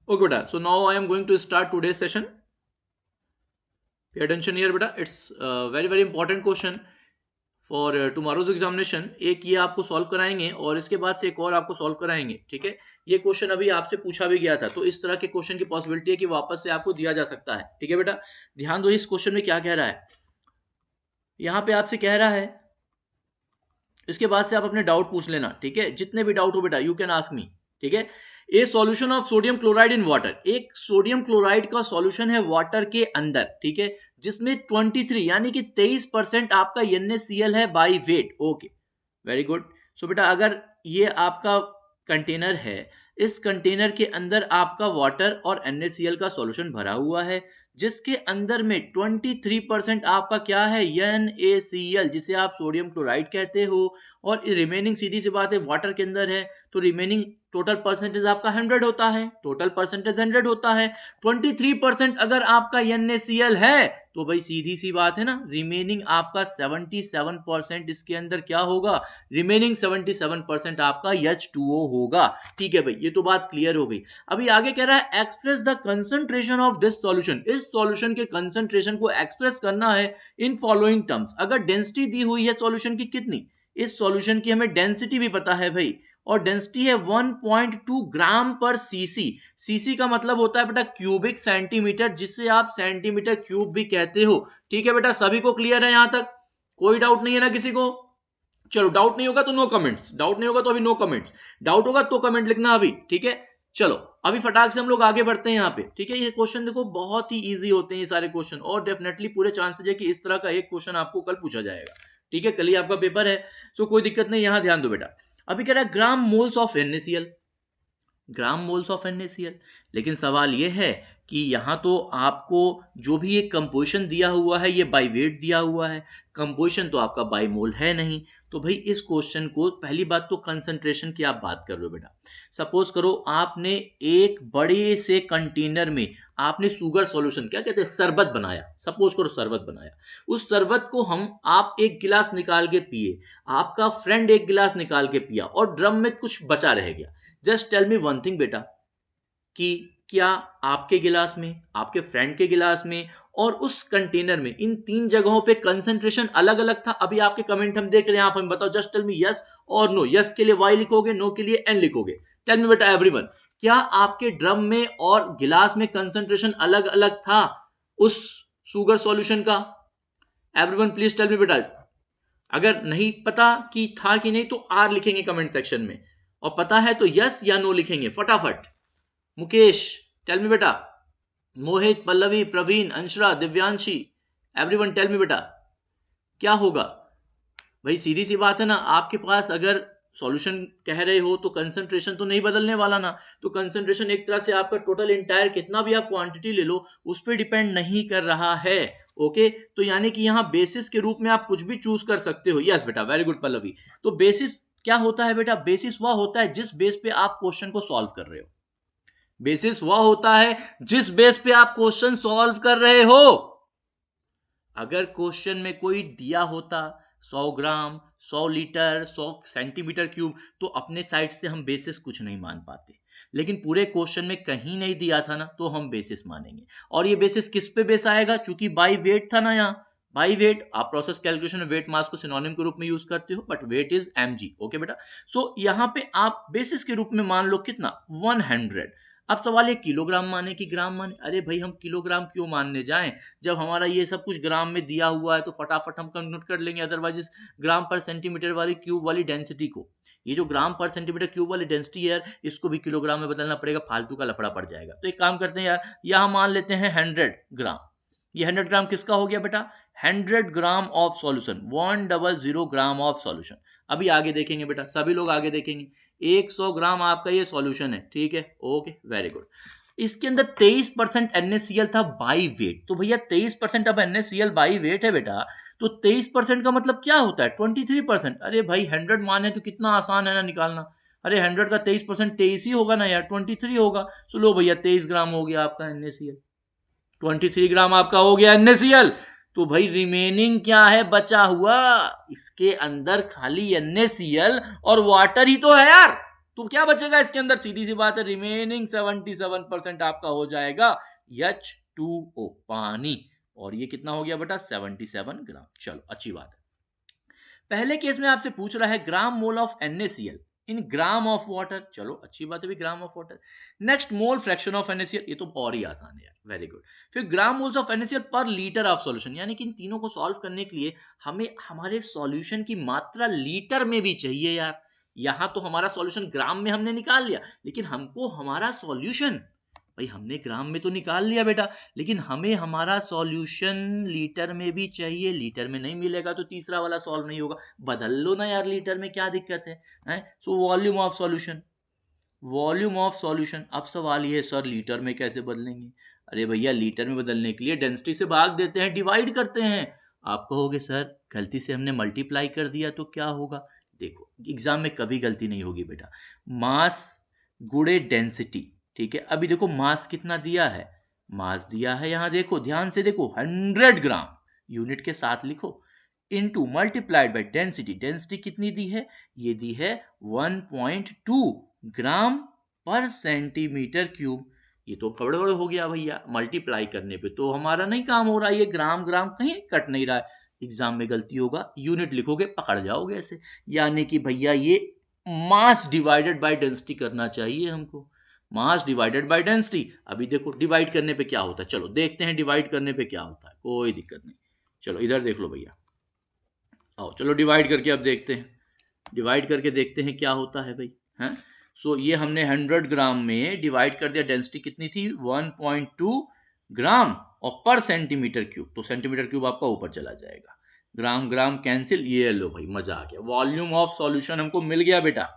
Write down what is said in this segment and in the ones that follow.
Okay, beta. So now I am going to start today's session. Pay attention here, beta. It's a very important question for tomorrow's examination. एक ये आपको solve कराएंगे और इसके बाद से एक और आपको सॉल्व कराएंगे, ठीक है। ये क्वेश्चन अभी आपसे पूछा भी गया था, तो इस तरह के क्वेश्चन की पॉसिबिलिटी है कि वापस से आपको दिया जा सकता है, ठीक है बेटा। ध्यान दो इस क्वेश्चन में क्या कह रहा है। यहाँ पे आपसे कह रहा है, इसके बाद से आप अपने डाउट पूछ लेना, ठीक है। जितने भी डाउट हो बेटा यू कैन आस्क मी, ठीक है। ए solution of sodium chloride in water, एक सोडियम क्लोराइड का सॉल्यूशन है वाटर के अंदर, ठीक है, जिसमें 23 यानी कि 23% आपका NaCl है by weight. Okay, very good. So बेटा अगर ये आपका कंटेनर है, इस कंटेनर के अंदर आपका वाटर और NaCl का सॉल्यूशन भरा हुआ है, जिसके अंदर में 23% आपका क्या है, NaCl, जिसे आप सोडियम क्लोराइड कहते हो, और रिमेनिंग सीधी सी बात है वाटर के अंदर है, तो रिमेनिंग टोटल परसेंटेज आपका 100 होता है, टोटल परसेंटेज 100 होता है। 23% अगर आपका NaCl है तो भाई सीधी सी बात है ना, रिमेनिंग आपका 77% इसके अंदर क्या होगा, रिमेनिंग 77% आपका H2O होगा, ठीक है भाई। ये तो बात क्लियर हो गई। अभी आगे कह रहा है express the concentration of this solution, इस सॉल्यूशन के कंसंट्रेशन को एक्सप्रेस करना है इन फॉलोइंग टर्म्स। अगर डेंसिटी दी हुई है सॉल्यूशन की कितनी, इस सॉल्यूशन की हमें डेंसिटी भी पता है भाई, और डेंसिटी है 1.2 ग्राम पर सीसी। सीसी का मतलब होता है बेटा क्यूबिक सेंटीमीटर, जिसे आप सेंटीमीटर क्यूब भी कहते हो, ठीक है बेटा। सभी को क्लियर है यहां तक, कोई डाउट नहीं है ना किसी को। चलो डाउट नहीं होगा तो नो कमेंट्स, डाउट नहीं होगा तो अभी नो कमेंट्स, डाउट होगा तो कमेंट लिखना अभी, ठीक है। चलो अभी फटाक से हम लोग आगे बढ़ते हैं यहाँ पे, ठीक है। ये क्वेश्चन देखो बहुत ही इजी होते हैं ये सारे क्वेश्चन, और डेफिनेटली पूरे चांसेस है कि इस तरह का एक क्वेश्चन आपको कल पूछा जाएगा, ठीक है। कल ही आपका पेपर है, सो कोई दिक्कत नहीं। यहां ध्यान दो बेटा। अभी कह रहा है gram moles of NaCl, gram moles of NaCl, लेकिन सवाल यह है कि यहां तो आपको जो भी एक कंपोजिशन दिया हुआ है ये बाय वेट दिया हुआ है, कंपोजिशन तो आपका बाय मोल है नहीं। तो भाई इस क्वेश्चन को पहली बात तो कंसंट्रेशन की आप बात कर रहे हो बेटा। सपोज करो आपने एक बड़े से कंटेनर में आपने शुगर सॉल्यूशन, क्या कहते हैं, शरबत बनाया, सपोज करो शरबत बनाया। उस शरबत को आप एक गिलास निकाल के पिए, आपका फ्रेंड एक गिलास निकाल के पिया, और ड्रम में कुछ बचा रह गया। Just tell me one thing बेटा, कि क्या आपके गिलास में, आपके फ्रेंड के गिलास में और उस कंटेनर में, इन तीन जगहों पे कंसंट्रेशन अलग अलग था? अभी आपके कमेंट हम देख रहे हैं, आप हमें बताओ, जस्ट टेल मी यस और नो। यस के लिए Y लिखोगे, नो के लिए N लिखोगे। टेल मी बेटा एवरीवन, क्या आपके ड्रम में और गिलास में कंसंट्रेशन अलग अलग था उस शुगर सॉल्यूशन का? एवरीवन प्लीज टेल मी बेटा। अगर नहीं पता कि था कि नहीं तो R लिखेंगे कमेंट सेक्शन में, और पता है तो यस या नो लिखेंगे फटाफट। मुकेश टेल मी बेटा, Mohit, Pallavi, Praveen, Anshara, Divyanshi, everyone tell me बेटा क्या होगा। भाई सीधी सी बात है ना, आपके पास अगर सॉल्यूशन कह रहे हो तो कंसंट्रेशन तो नहीं बदलने वाला ना। तो कंसंट्रेशन एक तरह से आपका टोटल इंटायर कितना भी आप क्वांटिटी ले लो उस पर डिपेंड नहीं कर रहा है। ओके, तो यानी कि यहाँ बेसिस के रूप में आप कुछ भी चूज कर सकते हो। यस बेटा, वेरी गुड पल्लवी। तो बेसिस क्या होता है बेटा? बेसिस वह होता है जिस बेस पे आप क्वेश्चन को सॉल्व कर रहे हो। बेसिस वह होता है जिस बेस पे आप क्वेश्चन सॉल्व कर रहे हो। अगर क्वेश्चन में कोई दिया होता 100 ग्राम, 100 लीटर, 100 सेंटीमीटर क्यूब, तो अपने साइड से हम बेसिस कुछ नहीं मान पाते। लेकिन पूरे क्वेश्चन में कहीं नहीं दिया था ना, तो हम बेसिस मानेंगे। और ये बेसिस किस पे बेस आएगा? चूंकि बाय वेट था ना, यहाँ बाय वेट। आप प्रोसेस कैलकुलेशन में वेट मास को सिनोनिम के रूप में यूज करते हो, but weight is mg। Okay बेटा, सो यहाँ पे आप बेसिस के रूप में मान लो कितना, 100। अब सवाल है किलोग्राम माने कि ग्राम माने? अरे भाई हम किलोग्राम क्यों मानने जाएं, जब हमारा ये सब कुछ ग्राम में दिया हुआ है तो फटाफट हम कन्वर्ट कर लेंगे। अदरवाइज इस ग्राम पर सेंटीमीटर वाली क्यूब वाली डेंसिटी को, ये जो ग्राम पर सेंटीमीटर क्यूब वाली डेंसिटी है यार, इसको भी किलोग्राम में बदलना पड़ेगा, फालतू का लफड़ा पड़ जाएगा। तो एक काम करते हैं यार, यहाँ मान लेते हैं 100 ग्राम। ये 100 ग्राम किसका हो गया बेटा? 100 gram of solution, 100 gram of solution. अभी आगे देखेंगे बेटा, सभी लोग आगे देखेंगे। 100 ग्राम आपका ये सॉल्यूशन है, ठीक है। Okay, very good. इसके अंदर 23% NaCl था बाई वेट। तो भैया 23% अब NaCl बाई वेट है बेटा, तो 23% का मतलब क्या होता है? 23%। अरे भाई 100 मान है तो कितना आसान है ना निकालना। अरे 100 का 23% 23 ही होगा ना यार, 23 होगा। सो लो भैया 23 ग्राम हो गया आपका NaCl, 23 ग्राम आपका हो गया NaCl। तो भाई रिमेनिंग क्या है बचा हुआ? इसके अंदर खाली NaCl और वाटर ही तो है यार। तो क्या बचेगा इसके अंदर? सीधी सी बात है, रिमेनिंग 77% आपका हो जाएगा H2O, पानी। और ये कितना हो गया बेटा? 77 ग्राम। चलो अच्छी बात है। पहले केस में आपसे पूछ रहा है gram mole of NaCl in gram of water. चलो अच्छी बात है भी, gram of water. Next, mole fraction of NaCl, ये तो और ही आसान है यार, वेरी गुड। फिर ग्राम मोल्स ऑफ NaCl पर लीटर ऑफ सॉल्यूशन, यानी कि इन तीनों को सॉल्व करने के लिए हमें हमारे सॉल्यूशन की मात्रा लीटर में भी चाहिए यार। यहां तो हमारा सॉल्यूशन ग्राम में हमने निकाल लिया, लेकिन हमको हमारा सॉल्यूशन, भाई हमने ग्राम में तो निकाल लिया बेटा, लेकिन हमें हमारा सॉल्यूशन लीटर में भी चाहिए। लीटर में नहीं मिलेगा तो तीसरा वाला सॉल्व नहीं होगा। बदल लो ना यार, लीटर में क्या दिक्कत है? So volume of solution, volume of solution. अब सवाल ये है सर लीटर में कैसे बदलेंगे? अरे भैया लीटर में बदलने के लिए डेंसिटी से भाग देते हैं, डिवाइड करते हैं। आप कहोगे सर गलती से हमने मल्टीप्लाई कर दिया तो क्या होगा? देखो एग्जाम में कभी गलती नहीं होगी बेटा, मास गुणे डेंसिटी, ठीक है। अभी देखो मास कितना दिया है, मास दिया है यहां देखो ध्यान से देखो 100 ग्राम, यूनिट के साथ लिखो, into multiplied by density. Density कितनी दी है? ये दी है 1.2 ग्राम पर सेंटीमीटर क्यूब। ये तो गड़बड़ हो गया भैया, मल्टीप्लाई करने पे तो हमारा नहीं काम हो रहा है, ये ग्राम ग्राम कहीं कट नहीं रहा है। एग्जाम में गलती होगा, यूनिट लिखोगे पकड़ जाओगे ऐसे, यानी कि भैया ये मास डिवाइडेड बाय डेंसिटी करना चाहिए हमको, मास डिवाइडेड बाय डेंसिटी। अभी देखो डिवाइड करने पे क्या होता है, चलो देखते हैं डिवाइड करने पे क्या होता है, कोई दिक्कत नहीं। चलो इधर देख लो भैया, आओ चलो डिवाइड करके अब देखते हैं, डिवाइड करके देखते हैं क्या होता है भाई, हैं। सो ये हमने 100 ग्राम में डिवाइड कर दिया, डेंसिटी कितनी थी? 1.2 ग्राम, और पर सेंटीमीटर क्यूब, तो सेंटीमीटर क्यूब आपका ऊपर चला जाएगा, ग्राम ग्राम कैंसिल, ये लो भाई मजा आ गया। वॉल्यूम ऑफ सॉल्यूशन हमको मिल गया बेटा,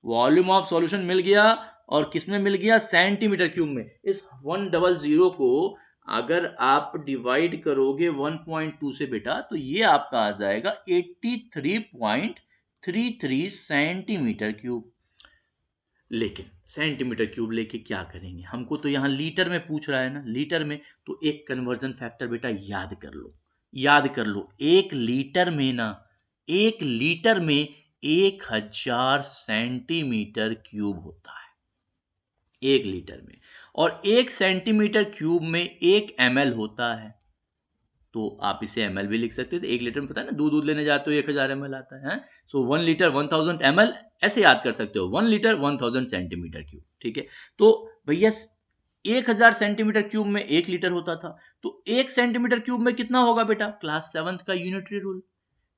वॉल्यूम ऑफ सॉल्यूशन मिल गया, और किस में मिल गया? सेंटीमीटर क्यूब में। इस 100 को अगर आप डिवाइड करोगे 1.2 से बेटा, तो ये आपका आ जाएगा 83.33 सेंटीमीटर क्यूब। लेकिन सेंटीमीटर क्यूब लेके क्या करेंगे? हमको तो यहां लीटर में पूछ रहा है ना, लीटर में, तो एक कन्वर्जन फैक्टर बेटा याद कर लो, याद कर लो। एक लीटर में ना, एक लीटर में 1000 सेंटीमीटर क्यूब होता है, एक लीटर में। और एक सेंटीमीटर क्यूब में 1 ml होता है, तो आप इसे ml भी लिख सकते हो। तो 1 लीटर में पता है ना, दूध लेने जाते हो 1000 ml आता है, सो 1 लीटर 1000 ml, ऐसे याद कर सकते हो, 1 लीटर 1000 सेंटीमीटर क्यूब, ठीक है। तो भैया 1000 सेंटीमीटर क्यूब में 1 लीटर होता था, तो 1 सेंटीमीटर क्यूब में कितना होगा बेटा? क्लास 7th का यूनिटरी रूल,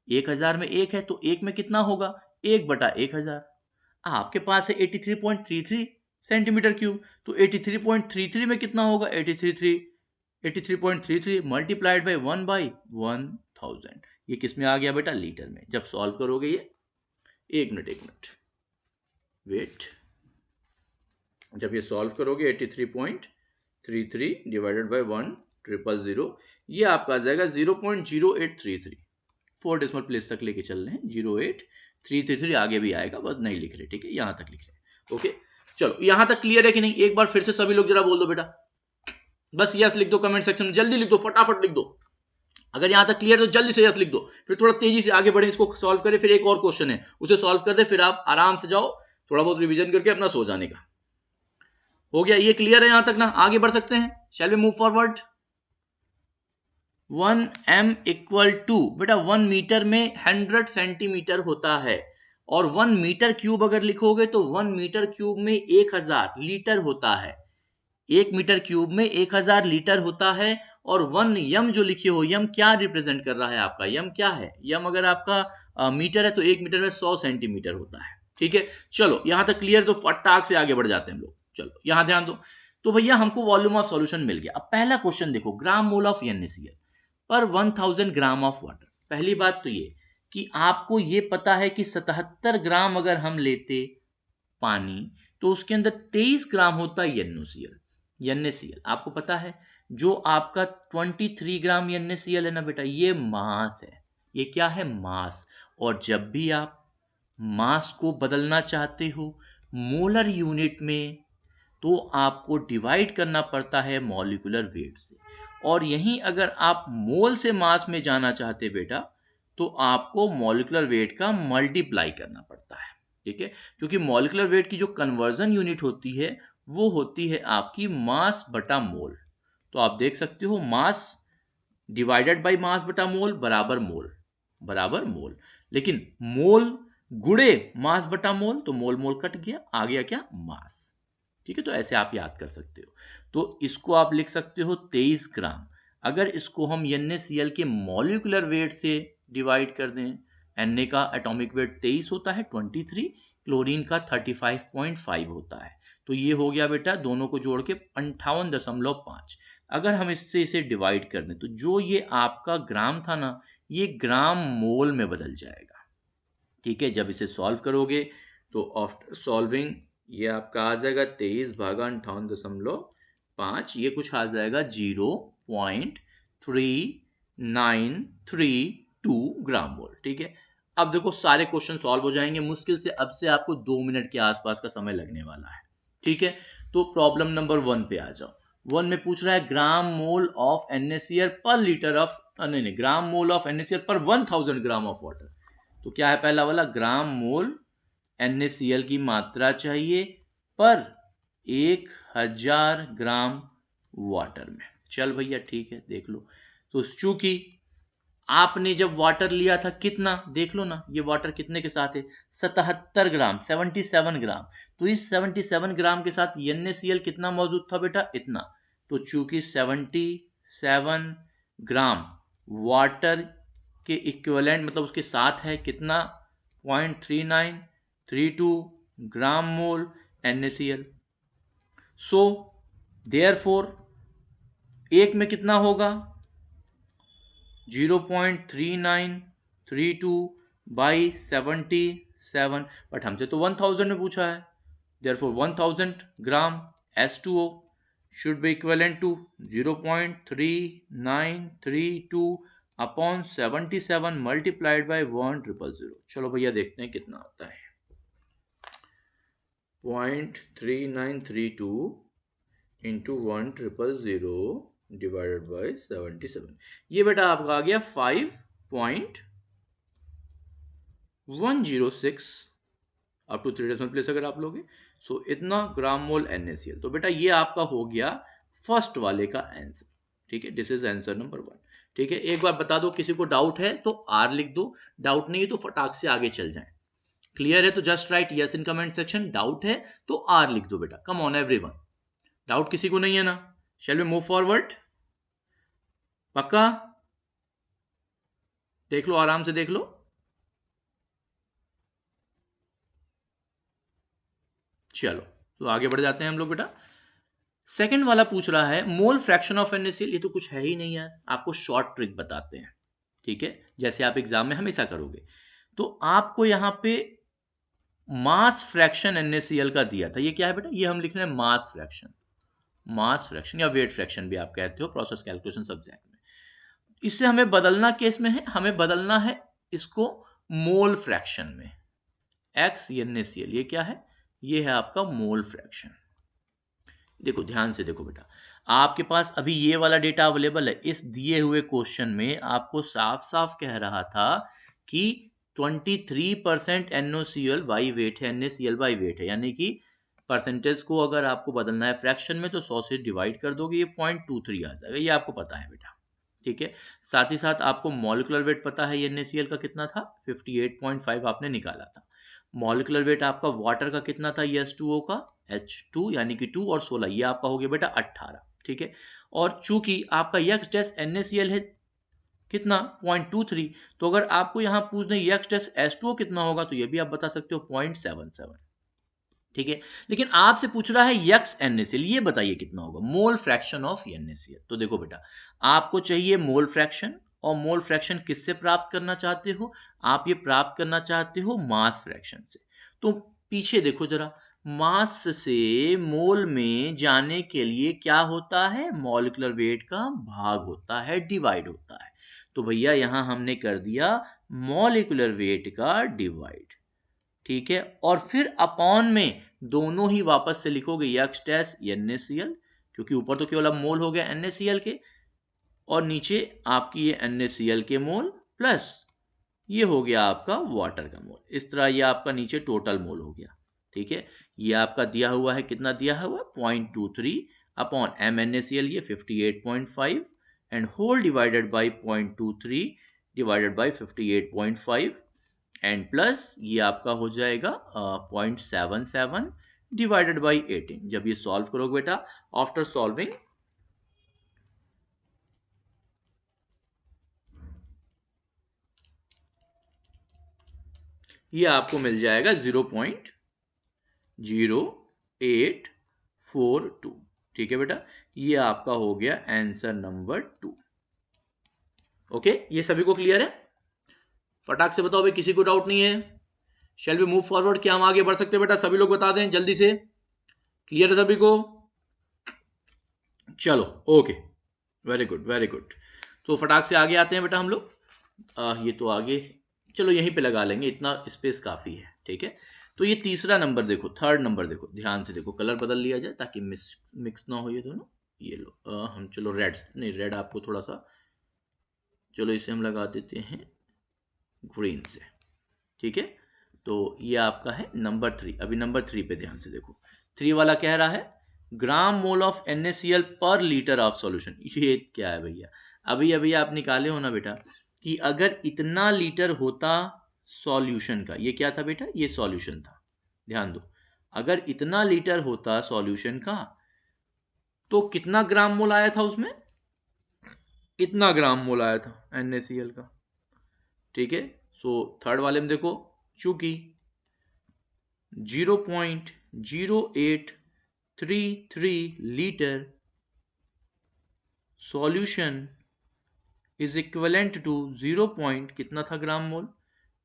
1000 में 1 है तो 1 में कितना होगा? 1/1000। आपके पास है 83.33 सेंटीमीटर क्यूब, तो 83.33 में कितना होगा? 83.33 मल्टीप्लाइड बाई 1/1000। ये किस में आ गया बेटा? लीटर में। जब सॉल्व करोगे ये, एक मिनट वेट, जब ये सॉल्व करोगे 83.33 डिवाइडेड बाई 1000, ये आपका आ जाएगा 0.0833, 4 डेसिमल प्लेस तक लेके चल रहे हैं, 08333 आगे भी आएगा, बस नहीं लिख रहे, ठीक है, यहां तक लिख रहे। ओके चलो, यहां तक क्लियर है कि नहीं? एक बार फिर से सभी लोग जरा बोल दो बेटा, बस यस लिख दो कमेंट सेक्शन में, जल्दी लिख दो, फटाफट लिख दो। अगर यहां तक क्लियर तो जल्दी से यस लिख दो, फिर थोड़ा तेजी से आगे बढ़े, इसको सॉल्व करें, फिर एक और क्वेश्चन है उसे सॉल्व कर दे, फिर आप आराम से जाओ थोड़ा बहुत रिवीजन करके अपना सो जाने का। हो गया ये क्लियर है यहां तक ना? आगे बढ़ सकते हैं, shall we move forward. 1m equal to बेटा 1 मीटर में 100 सेंटीमीटर होता है, और 1 मीटर क्यूब अगर लिखोगे तो 1 मीटर क्यूब में 1000 लीटर होता है, 1 मीटर क्यूब में 1000 लीटर होता है। और 1 यम जो लिखे हो, यम क्या रिप्रेजेंट कर रहा है आपका? यम क्या है? यम अगर आपका मीटर है तो 1 मीटर में 100 सेंटीमीटर होता है, ठीक है। चलो यहां तक क्लियर, तो फटाक से आगे बढ़ जाते हैं हम लोग। चलो यहां ध्यान दो, तो भैया हमको वॉल्यूम ऑफ सॉल्यूशन मिल गया। अब पहला क्वेश्चन देखो, ग्राम मोल ऑफ NaCl पर 1000 ग्राम ऑफ वाटर। पहली बात तो ये कि आपको ये पता है कि 77 ग्राम अगर हम लेते पानी, तो उसके अंदर 23 ग्राम होता है NaCl। आपको पता है जो आपका 23 ग्राम NaCl है ना बेटा, ये मास है, ये क्या है? मास। और जब भी आप मास को बदलना चाहते हो मोलर यूनिट में, तो आपको डिवाइड करना पड़ता है मॉलिक्यूलर वेट से। और यहीं अगर आप मोल से मास में जाना चाहते बेटा, तो आपको मॉलिक्यूलर वेट का मल्टीप्लाई करना पड़ता है। ठीक है, क्योंकि मॉलिक्यूलर वेट की जो कन्वर्जन यूनिट होती है वो होती है आपकी मास बटा मोल। तो आप देख सकते हो मास डिवाइडेड बाय मास बटा मोल बराबर मोल, बराबर मोल। लेकिन मोल गुणे मास बटा मोल, तो मोल मोल कट गया, आ गया क्या, मास। ठीक है, तो ऐसे आप याद कर सकते हो। तो इसको आप लिख सकते हो 23 ग्राम। अगर इसको हम NaCl के मॉलिक्यूलर वेट से डिवाइड कर दें, Na का एटॉमिक वेट 23 होता है 23, क्लोरीन का 35.5 होता है, तो ये हो गया बेटा दोनों को जोड़ के 58.5। अगर हम इससे इसे डिवाइड कर दें तो जो ये आपका ग्राम था ना, ये ग्राम मोल में बदल जाएगा। ठीक है, जब इसे सॉल्व करोगे तो आफ्टर सॉल्विंग ये आपका आ जाएगा 23 भागा 58.5, ये कुछ आ जाएगा 0.3932 ग्राम मोल। ठीक है, अब देखो सारे क्वेश्चन सॉल्व हो जाएंगे मुश्किल से, अब से आपको 2 मिनट के आसपास का समय लगने वाला है। ठीक है, तो प्रॉब्लम नंबर 1 पे आ जाओ। 1 में पूछ रहा है ग्राम मोल ऑफ NaCl पर लीटर ऑफ, नहीं, ग्राम मोल ऑफ NaCl पर 1000 ग्राम ऑफ वाटर। तो क्या है पहला वाला, ग्राम मोल NaCl की मात्रा चाहिए पर 1000 ग्राम वाटर में। चल भैया ठीक है, देख लो। तो चूंकि आपने जब वाटर लिया था कितना, देख लो ना, ये वाटर कितने के साथ है, 77 ग्राम, 77 ग्राम। तो इस 77 ग्राम के साथ NaCl कितना मौजूद था बेटा, इतना। तो चूंकि 77 ग्राम वाटर के इक्विवेलेंट मतलब उसके साथ है कितना, 0.3932 ग्राम मोल NaCl। सो देयरफॉर एक में कितना होगा, 0.3932 बाई 77, बट हमसे तो 1000 में पूछा है, therefore 1000 gram H2O should be equivalent to 0.3932 upon 77 multiplied by 1000। चलो भैया देखते हैं कितना आता है, 0.3932 इंटू 1000 डिवाइडेड बाई 77, ये बेटा आपका आ गया 5.106 अप टू 3 डेसिमल प्लेस अगर आप लोगे। सो इतना ग्राम मोल NaCl। तो बेटा ये आपका हो गया फर्स्ट वाले का आंसर। ठीक है, दिस इज आंसर नंबर 1। ठीक है, एक बार बता दो, किसी को डाउट है तो R लिख दो, डाउट नहीं है तो फटाक से आगे चल जाए। क्लियर है तो just write yes in comment section, doubt है तो R लिख दो बेटा। कम ऑन एवरीवन, डाउट किसी को नहीं है ना, शैल वी मूव फॉरवर्ड, पक्का? देख लो, आराम से देख लो। चलो तो आगे बढ़ जाते हैं हम लोग बेटा। सेकंड वाला पूछ रहा है मोल फ्रैक्शन ऑफ NaCl। ये तो कुछ है ही नहीं यार, आपको शॉर्ट ट्रिक बताते हैं। ठीक है, जैसे आप एग्जाम में हमेशा करोगे। तो आपको यहां पे मास फ्रैक्शन NaCl का दिया था, ये क्या है बेटा, ये हम लिख रहे हैं मास फ्रैक्शन, मास फ्रैक्शन या वेट फ्रैक्शन भी आप कहते हो प्रोसेस कैलकुलेशन सब्जेक्ट में। इससे हमें बदलना केस में है, हमें बदलना है इसको मोल फ्रैक्शन में। एक्स NaCl ये क्या है, ये है आपका मोल फ्रैक्शन। देखो ध्यान से देखो बेटा, आपके पास अभी ये वाला डेटा अवेलेबल है, इस दिए हुए क्वेश्चन में आपको साफ साफ कह रहा था कि 23% NaCl बाई वेट है, NaCl बाई वेट है, यानी कि परसेंटेज को अगर आपको बदलना है फ्रैक्शन में तो 100 से डिवाइड कर दोगे, ये 0.23 आ जाएगा, ये आपको पता है बेटा। ठीक है, साथ ही साथ आपको मॉलिक्यूलर वेट पता है NaCl का कितना था, 58.5 आपने निकाला था। मॉलिक्यूलर वेट आपका वाटर का कितना था, H2O का, H2 यानी कि 2 और 16, ये आपका हो गया बेटा 18। ठीक है, और चूंकि आपका x डैश NaCl है कितना, 0.23, तो अगर आपको यहां पूछ दें x डैश H2O कितना होगा तो ये भी आप बता सकते हो 0.77। ठीक है, लेकिन आपसे पूछ रहा है x NaCl, ये बताइए कितना होगा, मोल फ्रैक्शन ऑफ NaCl। तो देखो बेटा, आपको चाहिए मोल फ्रैक्शन, और मोल फ्रैक्शन किससे प्राप्त करना चाहते हो, आप ये प्राप्त करना चाहते हो मास फ्रैक्शन से। तो पीछे देखो जरा, मास से मोल में जाने के लिए क्या होता है, मॉलिक्यूलर वेट का भाग होता है, डिवाइड होता है। तो भैया यहां हमने कर दिया मॉलिक्यूलर वेट का डिवाइड। ठीक है, और फिर अपॉन में दोनों ही वापस से लिखोगे x डैश NaCl, क्योंकि ऊपर तो केवल अब मोल हो गया NaCl के, और नीचे आपकी ये NaCl के मोल प्लस ये हो गया आपका वाटर का मोल। इस तरह ये आपका नीचे टोटल मोल हो गया, ठीक है। ये आपका दिया हुआ है, कितना दिया हुआ, 0.23 अपॉन MnACl ये 58.5 and whole divided by 0.23 divided by 58.5 and plus ये आपका हो जाएगा 0.77 डिवाइडेड बाई 18। जब ये सॉल्व करोगे बेटा, आफ्टर सॉल्विंग ये आपको मिल जाएगा 0.0842। ठीक है बेटा, ये आपका हो गया आंसर नंबर 2। ओके, ये सभी को क्लियर है? फटाक से बताओ भाई, किसी को डाउट नहीं है? Shall we move forward? क्या हम आगे बढ़ सकते हैं बेटा? सभी लोग बता दें जल्दी से। क्लियर है सभी को? चलो okay, very good very good. तो फटाक से आगे आते हैं बेटा हम लोग। ये तो आगे चलो यहीं पे लगा लेंगे, इतना स्पेस काफी है, ठीक है। तो ये तीसरा नंबर देखो, थर्ड नंबर देखो, ध्यान से देखो, कलर बदल लिया जाए ताकि मिक्स ना हो ये दोनों। ये लो हम चलो रेड, नहीं रेड आपको थोड़ा सा, चलो इसे हम लगा देते हैं ग्रीन से, ठीक है। तो ये आपका है नंबर 3। अभी नंबर 3 पे ध्यान से देखो, 3 वाला कह रहा है ग्राम मोल ऑफ NaCl पर लीटर ऑफ सॉल्यूशन। ये क्या है भैया? अभी अभी आप निकाले हो ना बेटा कि अगर इतना लीटर होता सॉल्यूशन का, ये क्या था बेटा, ये सॉल्यूशन था, ध्यान दो, अगर इतना लीटर होता सॉल्यूशन का तो कितना ग्राम मोल आया था उसमें, इतना ग्राम मोल आया था NaCl का, ठीक है। सो थर्ड वाले में देखो, चूंकि 0.0833 litre solution is equivalent to 0. कितना था ग्राम मोल,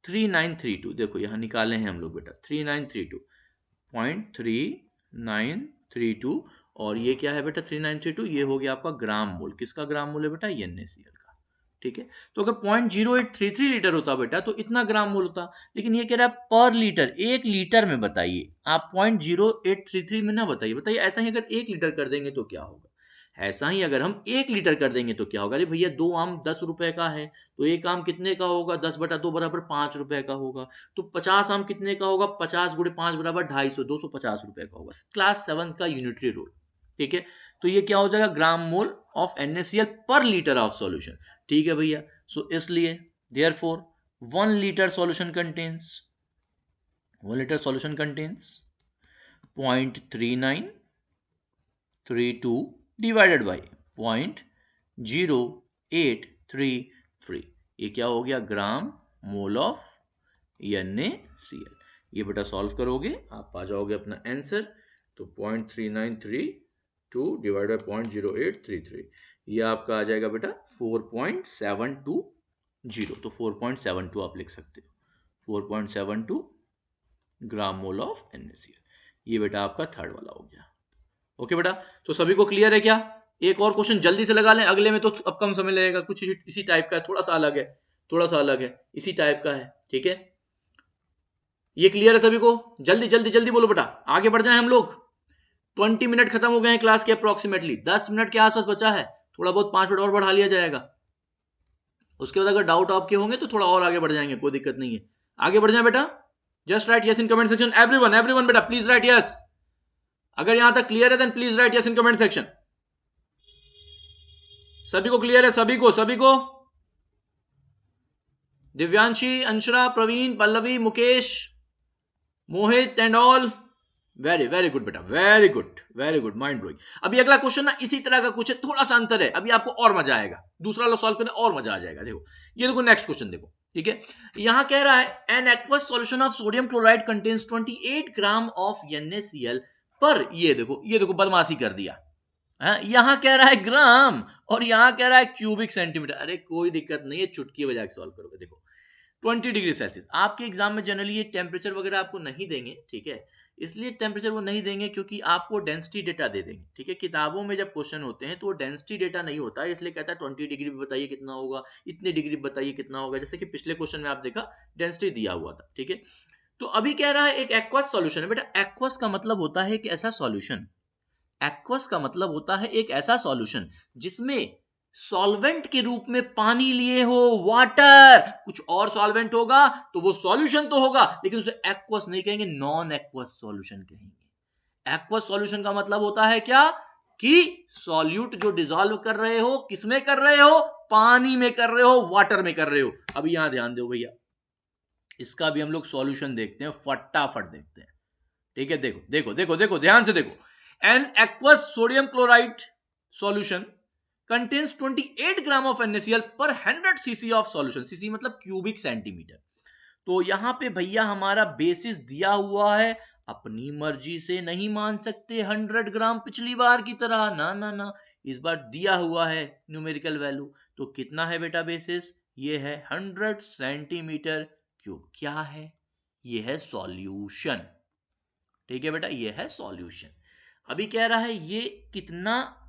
3932। देखो यहां निकाले हैं हम लोग बेटा, 3932.3932, और ये क्या है बेटा 3932, ये हो गया आपका ग्राम मोल। किसका ग्राम मोल है बेटा, NaCl का, ठीक है। तो अगर 0.0833 लीटर होता बेटा तो इतना ग्राम मोल होता, लेकिन ये कह रहा है पर लीटर, 1 लीटर में बताइए। आप 0.0833 में ना बताइए, बताइए ऐसा ही अगर 1 लीटर कर देंगे तो क्या होगा, ऐसा ही अगर हम 1 लीटर कर देंगे तो क्या होगा। अरे भैया 2 आम 10 रुपए का है, तो 1 आम कितने का होगा, 10/2 बराबर 5 रुपए का होगा। तो 50 आम कितने का होगा, 50 गुणे 5 बराबर 250, 250 रुपए का होगा। क्लास 7 का यूनिटरी रूल, ठीक है। तो ये क्या हो जाएगा, ग्राम मोल ऑफ NaCl पर लीटर ऑफ सॉल्यूशन, ठीक है भैया। सो इसलिए therefore 1 litre solution contains 0.3932 divided by 0.0833। ये क्या हो गया, ग्राम मोल ऑफ NaCl। ये बेटा सॉल्व करोगे आप आ जाओगे अपना आंसर। तो 0.3932 डिवाइड बाई 0.0833, ये आपका आ जाएगा बेटा 4.720। तो 4.72 आप लिख सकते हो, 4.72 ग्राम मोल ऑफ NaCl। ये बेटा आपका थर्ड वाला हो गया। ओके बेटा, तो सभी को क्लियर है क्या? एक और क्वेश्चन जल्दी से लगा लें, अगले में तो अब कम समय लगेगा, कुछ इसी टाइप का है, थोड़ा सा अलग है, थोड़ा सा अलग है, इसी टाइप का है, ठीक है। ये क्लियर है सभी को? जल्दी जल्दी जल्दी बोलो बेटा, आगे बढ़ जाए हम लोग। 20 मिनट खत्म हो गए हैं क्लास के, अप्रोक्सीमेटली 10 मिनट के आसपास बचा है, थोड़ा बहुत 5 मिनट और बढ़ा लिया जाएगा। उसके बाद अगर डाउट आपके होंगे तो थोड़ा और आगे बढ़ जाएंगे, कोई दिक्कत नहीं है। आगे बढ़ जाए बेटा, just write yes in comment section. Everyone everyone बेटा प्लीज राइट यस। अगर यहां तक क्लियर है then please write yes in comment section. सभी को क्लियर है? सभी को Divyanshi, Anshara, Praveen, Pallavi, Mukesh, Mohit and all, very very good बेटा, वेरी गुड, माइंड ब्लोइंग। अभी अगला क्वेश्चन ना इसी तरह का कुछ है, थोड़ा सा अंतर है, अभी आपको और मजा आएगा, दूसरा लो सॉल्व करने और मजा आ जाएगा। देखो ये देखो नेक्स्ट क्वेश्चन देखो, ठीक है। यहां कह रहा है an aqueous solution of sodium chloride contains 28 gram of NaCl पर, ये देखो बदमाशी कर दिया, यहां कह रहा है ग्राम और यहां कह रहा है क्यूबिक सेंटीमीटर। अरे कोई दिक्कत नहीं है, चुटकी बजा के सॉल्व करोगे। देखो 20 डिग्री सेल्सियस, आपके एग्जाम में जनरली ये टेम्परेचर वगैरह आपको नहीं देंगे, ठीक है। इसलिए टेम्परेचर वो नहीं देंगे क्योंकि आपको डेंसिटी डेटा दे देंगे, ठीक है। किताबों में जब क्वेश्चन होते हैं तो वो डेंसिटी डेटा नहीं होता है, इसलिए कहता है 20 डिग्री पे बताइए कितना होगा, इतने डिग्री बताइए कितना होगा, जैसे कि पिछले क्वेश्चन में आप देखा डेंसिटी दिया हुआ था, ठीक है। तो अभी कह रहा है एक एक्वस सॉल्यूशन है बेटा। एक्वस का मतलब होता है एक ऐसा सॉल्यूशन, एक्वस का मतलब होता है एक ऐसा सॉल्यूशन जिसमें सॉल्वेंट के रूप में पानी लिए हो, वाटर, कुछ और सॉल्वेंट होगा तो वो सॉल्यूशन तो होगा, लेकिन उसे एक्वस नहीं कहेंगे, नॉन एक्वस सॉल्यूशन कहेंगे। एक्वस सॉल्यूशन का मतलब होता है क्या कि सॉल्यूट जो डिसॉल्व कर रहे हो, किसमें कर रहे हो, पानी में कर रहे हो, वाटर में कर रहे हो। अब यहां ध्यान दो भैया, इसका भी हम लोग सॉल्यूशन देखते हैं, फटाफट देखते हैं। ठीक है, देखो देखो देखो देखो ध्यान से देखो। An aqueous sodium chloride solution contains 28 gram of NaCl पर 100 cc ऑफ सॉल्यूशन। सीसी मतलब क्यूबिक सेंटीमीटर। तो यहां पे भैया हमारा बेसिस दिया हुआ है, अपनी मर्जी से नहीं मान सकते 100 ग्राम पिछली बार की तरह, ना ना ना, इस बार दिया हुआ है न्यूमेरिकल वैल्यू। तो कितना है बेटा बेसिस, ये है 100 सेंटीमीटर क्यूब। क्या है, ये है सॉल्यूशन। ठीक है बेटा, ये है सॉल्यूशन। अभी कह रहा है ये कितना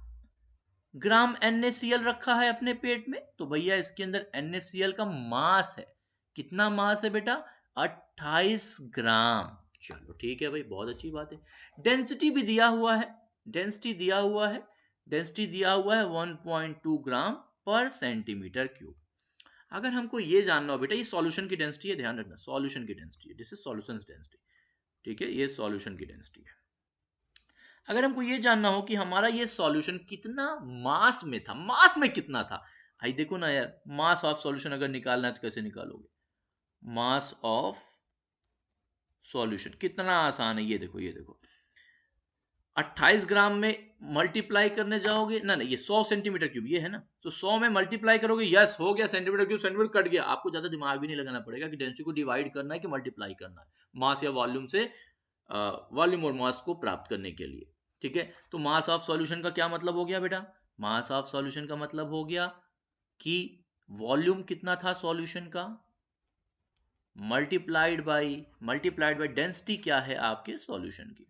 ग्राम NaCl रखा है अपने पेट में, तो भैया इसके अंदर NaCl का मास है, कितना मास है बेटा, 28 ग्राम। चलो ठीक है भाई, बहुत अच्छी बात है। डेंसिटी भी दिया हुआ है, डेंसिटी दिया हुआ है, डेंसिटी दिया हुआ है 1.2 ग्राम पर सेंटीमीटर क्यूब। अगर हमको ये जानना हो बेटा, ये सॉल्यूशन की डेंसिटी है, ध्यान रखना सॉल्यूशन की डेंसिटी है, दिस इज सॉल्यूशन डेंसिटी। ठीक है, ये सॉल्यूशन की डेंसिटी है। अगर हमको ये जानना हो कि हमारा ये सॉल्यूशन कितना मास में था, मास में कितना था, आई देखो ना यार, मास ऑफ सॉल्यूशन अगर निकालना है तो कैसे निकालोगे, मास ऑफ सॉल्यूशन कितना आसान है, ये देखो ये देखो, 28 ग्राम में मल्टीप्लाई करने जाओगे ना, ये 100 सेंटीमीटर क्यूब ये है ना, तो 100 में मल्टीप्लाई करोगे, यस हो गया सेंटीमीटर क्यूब, सेंटीमीटर कट गया, आपको ज्यादा दिमाग भी नहीं लगाना पड़ेगा कि डेंसिटी को डिवाइड करना है कि मल्टीप्लाई करना है मास या वॉल्यूम से, वॉल्यूम और मास को प्राप्त करने के लिए। ठीक है, तो मास ऑफ सॉल्यूशन का क्या मतलब हो गया बेटा, मास ऑफ सॉल्यूशन का मतलब हो गया कि वॉल्यूम कितना था सॉल्यूशन का, मल्टीप्लाइड बाय डेंसिटी क्या है आपके सॉल्यूशन की।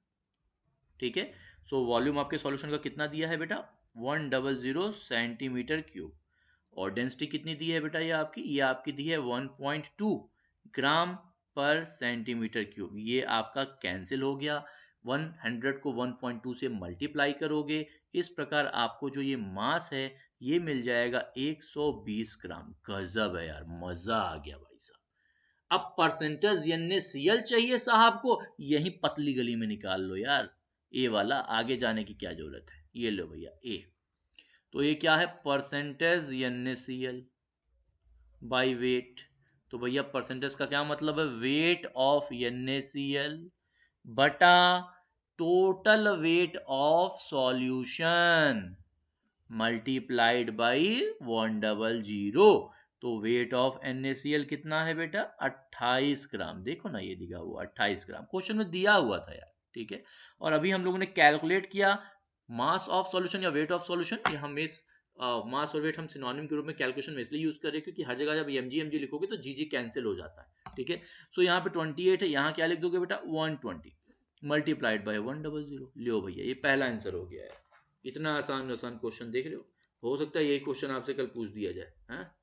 ठीक है, सो वॉल्यूम आपके सॉल्यूशन का कितना दिया है बेटा, 100 सेंटीमीटर क्यूब, और डेंसिटी कितनी दी है बेटा, ये आपकी दी है 1.2 ग्राम पर सेंटीमीटर क्यूब। ये आपका कैंसिल हो गया, 100 को 1.2 से मल्टीप्लाई करोगे, इस प्रकार आपको जो ये मास है ये मिल जाएगा 120 ग्राम। गजब है यार, मजा आ गया भाई साहब। अब परसेंटेज NaCl चाहिए साहब को, यही पतली गली में निकाल लो यार, ए वाला, आगे जाने की क्या जरूरत है, ये लो भैया ए। तो ये क्या है, परसेंटेज NaCl बाय वेट। तो भैया परसेंटेज का क्या मतलब है, वेट ऑफ NaCl बटा total weight of solution multiplied by 100। तो वेट ऑफ NaCl कितना है बेटा, 28 ग्राम। देखो ना ये दिया हुआ 28 ग्राम, क्वेश्चन में दिया हुआ था यार। ठीक है, और अभी हम लोगों ने कैलकुलेट किया मास ऑफ सॉल्यूशन या वेट ऑफ सॉल्यूशन, ये हमें मास और वेट हम सिनोनिम के रूप में कैलकुलेशन में इसलिए यूज कर रहे हैं क्योंकि हर जगह जब mg लिखोगे तो जी कैंसिल हो जाता है। ठीक है, सो यहाँ पे 28 है, यहाँ क्या लिख दोगे बेटा, 120 मल्टीप्लाइड बाय 100। लियो भैया, ये पहला आंसर हो गया है। इतना आसान आसान क्वेश्चन देख रहे हो सकता है यही क्वेश्चन आपसे कल पूछ दिया जाए। हाँ,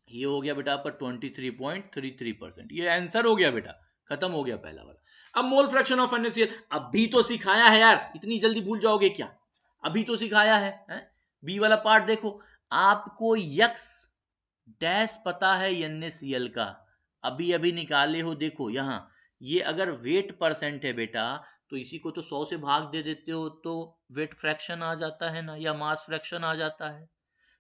ये हो गया बेटा आपका 23.33%, ये आंसर हो गया बेटा, खत्म हो गया पहला वाला। अब मोल फ्रैक्शन ऑफ NaCl, अभी तो सिखाया है यार, इतनी जल्दी भूल जाओगे क्या, अभी तो सिखाया है? बी वाला पार्ट देखो, आपको यक्स डैश पता है NaCl का, अभी अभी निकाले हो, देखो यहां, ये अगर वेट परसेंट है बेटा तो इसी को तो 100 से भाग दे देते हो तो वेट फ्रैक्शन आ जाता है ना, या मास फ्रैक्शन आ जाता है।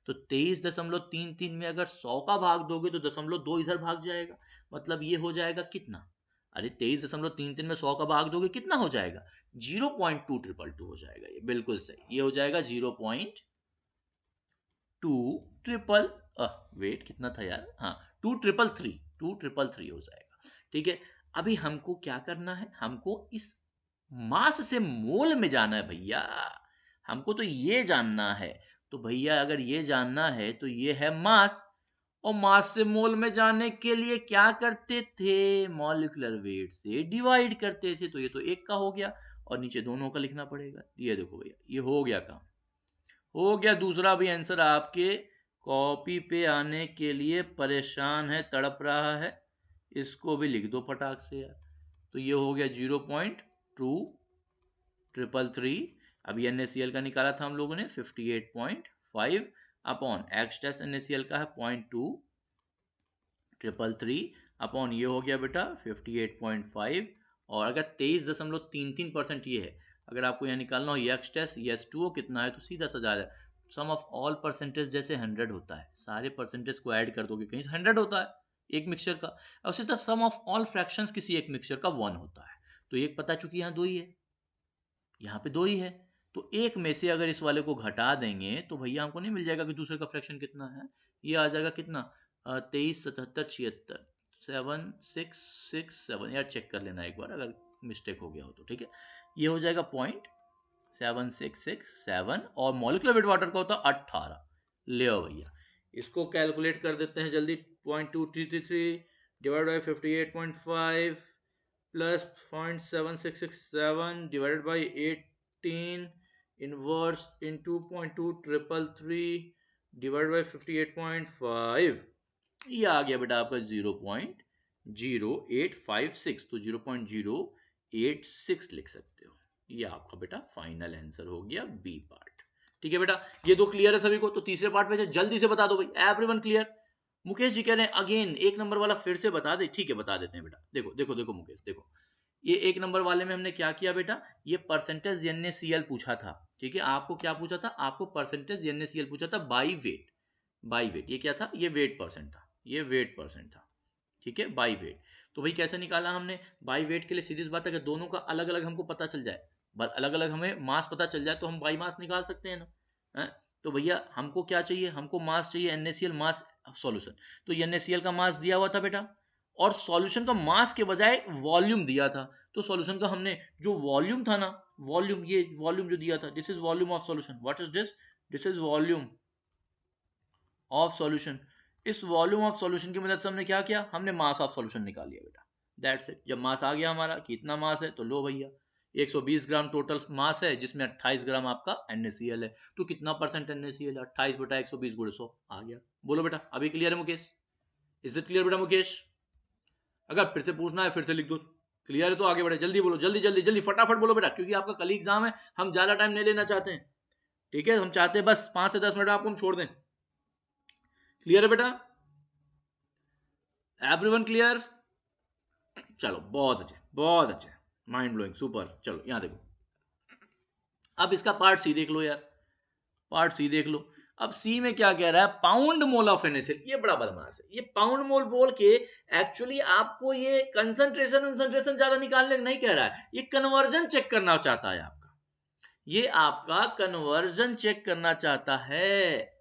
तो 23.33 में अगर 100 का भाग दोगे तो 0.2 इधर भाग जाएगा, मतलब ये हो जाएगा कितना, अरे 23.33 में 100 का भाग दोगे कितना हो जाएगा, 0.2222 हो जाएगा। ये बिल्कुल सही, ये हो जाएगा 0.2 वेट कितना था यार, हाँ 2,333 हो जाएगा। ठीक है, अभी हमको क्या करना है, हमको इस मास से मोल में जाना है भैया, हमको तो ये जानना है। तो भैया अगर ये जानना है तो ये है मास, और मास से मोल में जाने के लिए क्या करते थे, मॉलिक्यूलर वेट से डिवाइड करते थे। तो ये तो एक का हो गया और नीचे दोनों का लिखना पड़ेगा। ये देखो भैया, ये हो गया काम, हो गया। दूसरा भी आंसर आपके कॉपी पे आने के लिए परेशान है, तड़प रहा है, इसको भी लिख दो फटाक से यार। तो ये हो गया 0.2333। अभी NaCl का निकाला था हम लोगों ने 58.5 अपॉन एक्स टेस्ट NaCl का है 0.2333 अपॉन ये हो गया बेटा 58.5 और अगर 23.33% ये है, अगर आपको यहाँ निकालना हो एक्स टेस्ट H2O कितना है तो सीधा सा जा रहा है सम ऑफ ऑल परसेंटेज जैसे 100 होता है, सारे परसेंटेज को ऐड कर दोगे कहीं 100 होता है एक मिक्सचर का, और उसी तरह सम ऑफ ऑल फ्रैक्शंस किसी एक मिक्सचर का 1 होता है। तो एक पता चूंकि यहाँ 2 ही है, यहाँ पे 2 ही है, तो एक में से अगर इस वाले को घटा देंगे तो भैया हमको नहीं मिल जाएगा कि दूसरे का फ्रैक्शन कितना है, ये आ जाएगा कितना 23, 77, 76, 7667, यार चेक कर लेना एक बार अगर मिस्टेक हो गया हो तो, ठीक है। ये हो जाएगा 0.7667 और मॉलिक्यूलर वेट वाटर का होता है 18। ले आओ भैया इसको कैलकुलेट कर देते हैं जल्दी, 0.2333 divide by 58.5 plus 0.7667 divided by 18 inverse into 0.2333 divide by 58.5, ये आ गया बेटा आपका 0.0856, तो 0.086 लिख सकते हो। ये आपका बेटा फाइनल आंसर हो गया बी पार्ट। ठीक है बेटा, ये दो क्लियर है सभी को, तो तीसरे पार्ट पे जल्दी से बता दो भाई, एवरीवन क्लियर। मुकेश जी कह रहे हैं अगेन एक नंबर वाला फिर से बता दे, ठीक है बता देते हैं बेटा। देखो देखो देखो मुकेश, देखो ये एक नंबर वाले में हमने क्या किया बेटा, ये परसेंटेज NaCl पूछा था, ठीक है। आपको क्या पूछा था, आपको परसेंटेज NaCl पूछा था बाई वेट, बाई वेट ये क्या था, ये वेट परसेंट था, ये वेट परसेंट था, ठीक है, बाई वेट। तो भाई कैसे निकाला हमने, बाई वेट के लिए सीधी सी बात है कि दोनों का अलग अलग हमको पता चल जाए, अलग अलग हमें मास पता चल जाए तो हम बाई मास निकाल सकते हैं ना, है? तो भैया हमको क्या चाहिए, हमको मास चाहिए NaCl मास सॉल्यूशन, तो NaCl का मास दिया हुआ था बेटा और सॉल्यूशन का मास के बजाय वॉल्यूम दिया था, तो सॉल्यूशन का हमने जो वॉल्यूम था ना, वॉल्यूम, ये वॉल्यूम जो दिया था, this is volume of solution, what is this, this is volume of solution. इस वॉल्यूम ऑफ सॉल्यूशन की मदद से हमने क्या किया, हमने मास ऑफ सॉल्यूशन निकाल लिया बेटा, दैट्स इट। जब मास आ गया हमारा कितना मास है, तो लो भैया 120 ग्राम टोटल मास है जिसमें 28 ग्राम आपका NaCl है, तो कितना परसेंट NaCl है, 28 बटा 120 गुणे 100 आ गया। बोलो बेटा अभी क्लियर है मुकेश, इज इट क्लियर बेटा मुकेश? अगर फिर से पूछना है फिर से लिख दो, क्लियर है तो आगे बढ़े, जल्दी बोलो, जल्दी जल्दी जल्दी फटाफट बोलो बेटा, क्योंकि आपका कल एग्जाम है, हम ज्यादा टाइम नहीं लेना चाहते हैं, ठीक है। हम चाहते हैं बस 5 से 10 मिनट आपको हम छोड़ दें। क्लियर है बेटा, एवरीवन क्लियर? चलो बहुत अच्छे, बहुत अच्छे, माइंड ब्लोइंग, सुपर। चलो यहां देखो, अब इसका पार्ट सी देख लो यार, पार्ट सी देख लो। अब सी में क्या कह रहा है, पाउंड मोल ऑफ NaCl, ये बड़ा बदमाश है, ये पाउंड मोल बोल के एक्चुअली आपको ये कंसंट्रेशन ज्यादा निकालने नहीं कह रहा है, ये कन्वर्जन चेक करना चाहता है आपका, ये आपका कन्वर्जन चेक करना चाहता है।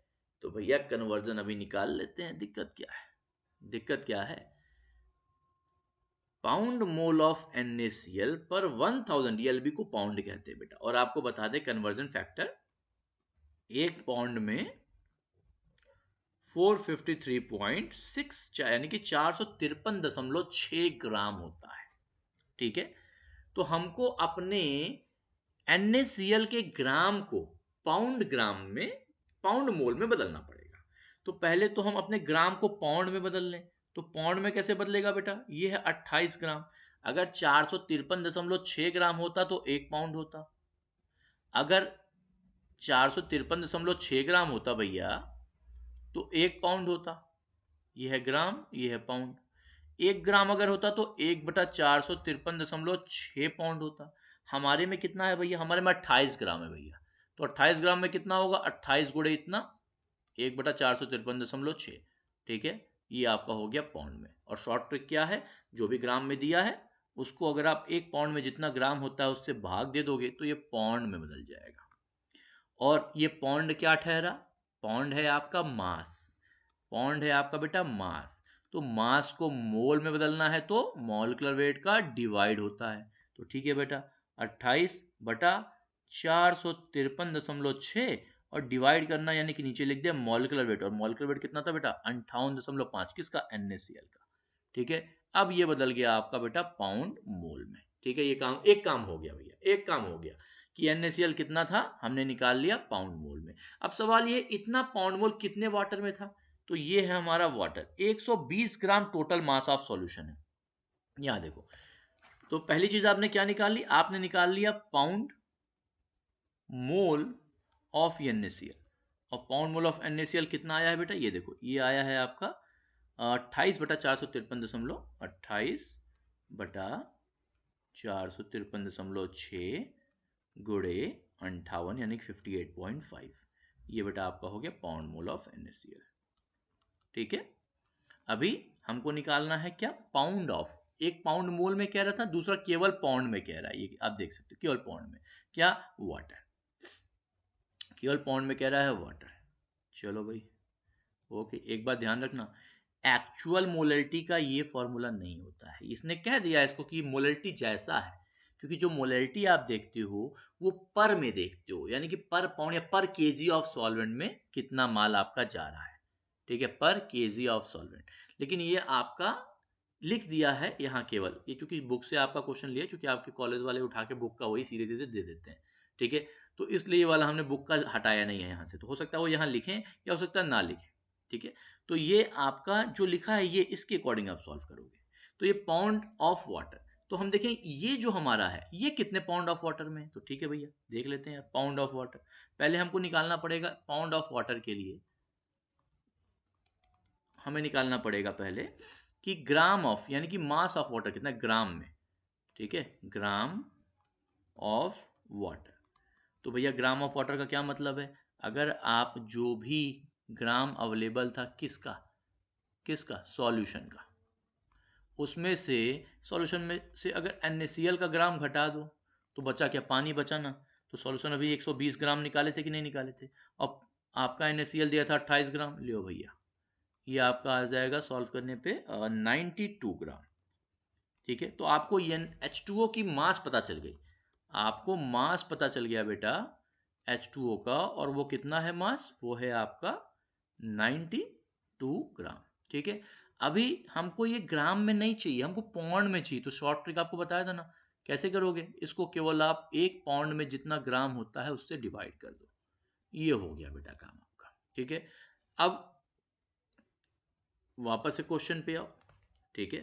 तो भैया कन्वर्जन अभी निकाल लेते हैं, दिक्कत क्या है, दिक्कत क्या है, पाउंड मोल ऑफ NaCl पर 1000 ELB को पाउंड कहते हैं बेटा, और आपको बता दें कन्वर्जन फैक्टर एक पाउंड में 453.6 यानी कि 453.6 ग्राम होता है, ठीक है। तो हमको अपने NaCl के ग्राम को पाउंड ग्राम में, पाउंड मोल में बदलना पड़ेगा। तो पहले तो हम अपने ग्राम को पाउंड में बदल लें, तो पाउंड में कैसे बदलेगा बेटा, ये है 28 ग्राम, अगर 453.6 ग्राम होता तो 1 पाउंड होता, अगर 453.6 ग्राम होता भैया तो 1 पाउंड होता, ये है ग्राम ये है पाउंड, 1 ग्राम अगर होता तो 1/453.6 पाउंड होता। हमारे में कितना है भैया, हमारे में 28 ग्राम है भैया, तो 28 ग्राम में कितना होगा, 28 गुणे इतना 1/453.6, ठीक है। ये आपका हो गया पाउंड में, और शॉर्ट ट्रिक क्या है, जो भी ग्राम में दिया है उसको अगर आप 1 पाउंड में जितना ग्राम होता है उससे भाग दे दोगे तो ये पाउंड में बदल जाएगा, और ये पाउंड क्या ठहरा, पाउंड है आपका मास, पाउंड है आपका बेटा मास, तो मास को मोल में बदलना है तो मॉलिक्यूलर वेट का डिवाइड होता है, तो ठीक है बेटा 28/453.6 और डिवाइड करना यानी कि नीचे लिख दिया मॉलिक्यूलर वेट, और मॉलिक्यूलर वेट कितना था बेटा 58.5, किसका NaCl का, ठीक है। अब ये बदल गया आपका बेटा पाउंड मोल में, ठीक है। ये काम, एक काम हो गया भैया, एक काम हो गया कि NaCl कितना था हमने निकाल लिया पाउंड मोल में। अब सवाल ये इतना पाउंड मोल कितने वाटर में था, तो ये है हमारा water, 120 gram total mass of solution है। यहां देखो, तो पहली चीज आपने क्या निकाल ली, आपने निकाल लिया पाउंड मोल ऑफ NaCl, और पाउंड मोल ऑफ NaCl कितना आया है बेटा, ये देखो ये आया है आपका 28/453.28/453.6 गुड़े 58 यानी 58.5, ये बेटा आपका हो गया पाउंड मोल ऑफ NaCl। ठीक है, अभी हमको निकालना है क्या, पाउंड ऑफ। एक पाउंड मोल में कह रहा था, दूसरा केवल पाउंड में कह रहा है, ये आप देख सकते हो केवल पाउंड में, क्या वाटर, केवल पाउंड में कह रहा है वाटर। चलो भाई ओके, एक बात ध्यान रखना, एक्चुअल मोलरिटी का ये फॉर्मूला नहीं होता है, इसने कह दिया इसको कि मोलरिटी जैसा है, क्योंकि जो मोलरिटी आप देखते हो वो पर में देखते हो, यानी कि पर पाउंड या पर केजी ऑफ सॉल्वेंट में कितना माल आपका जा रहा है, ठीक है, पर केजी ऑफ सॉल्वेंट। लेकिन ये आपका लिख दिया है यहाँ केवल, ये चूंकि बुक से आपका क्वेश्चन लिया, चूंकि आपके कॉलेज वाले उठा के बुक का वही सीधे सीधे दे देते हैं, ठीक है, तो इसलिए ये वाला हमने बुक का हटाया नहीं है यहाँ से, तो हो सकता है वो यहाँ लिखें या हो सकता है ना लिखें, ठीक है। तो ये आपका जो लिखा है ये इसके अकॉर्डिंग आप सॉल्व करोगे। तो ये पाउंड ऑफ वाटर, तो हम देखें ये जो हमारा है ये कितने पाउंड ऑफ वाटर में, तो ठीक है भैया देख लेते हैं पाउंड ऑफ वाटर। पहले हमको निकालना पड़ेगा पाउंड ऑफ वाटर के लिए, हमें निकालना पड़ेगा पहले कि ग्राम ऑफ यानी कि मास ऑफ वाटर कितना ग्राम में, ठीक है, ग्राम ऑफ वाटर। तो भैया ग्राम ऑफ वाटर का क्या मतलब है, अगर आप जो भी ग्राम अवेलेबल था किसका किसका सॉल्यूशन का, उसमें से सॉल्यूशन में से अगर NaCl का ग्राम घटा दो तो बचा क्या, पानी बचा ना। तो सॉल्यूशन अभी 120 ग्राम निकाले थे कि नहीं निकाले थे, अब आपका NaCl दिया था 28 ग्राम, लियो भैया ये आपका आ जाएगा सॉल्व करने पे 92 ग्राम। ठीक है, तो आपको H2O की मास पता चल गई, आपको मास पता चल गया बेटा H2O का, और वो कितना है मास, वो है आपका 92 ग्राम। ठीक है, अभी हमको ये ग्राम में नहीं चाहिए, हमको पाउंड में चाहिए, तो शॉर्ट ट्रिक आपको बताया था ना, कैसे करोगे इसको, केवल आप एक पाउंड में जितना ग्राम होता है उससे डिवाइड कर दो, ये हो गया बेटा काम आपका। ठीक है, अब वापस से क्वेश्चन पे आओ, ठीक है,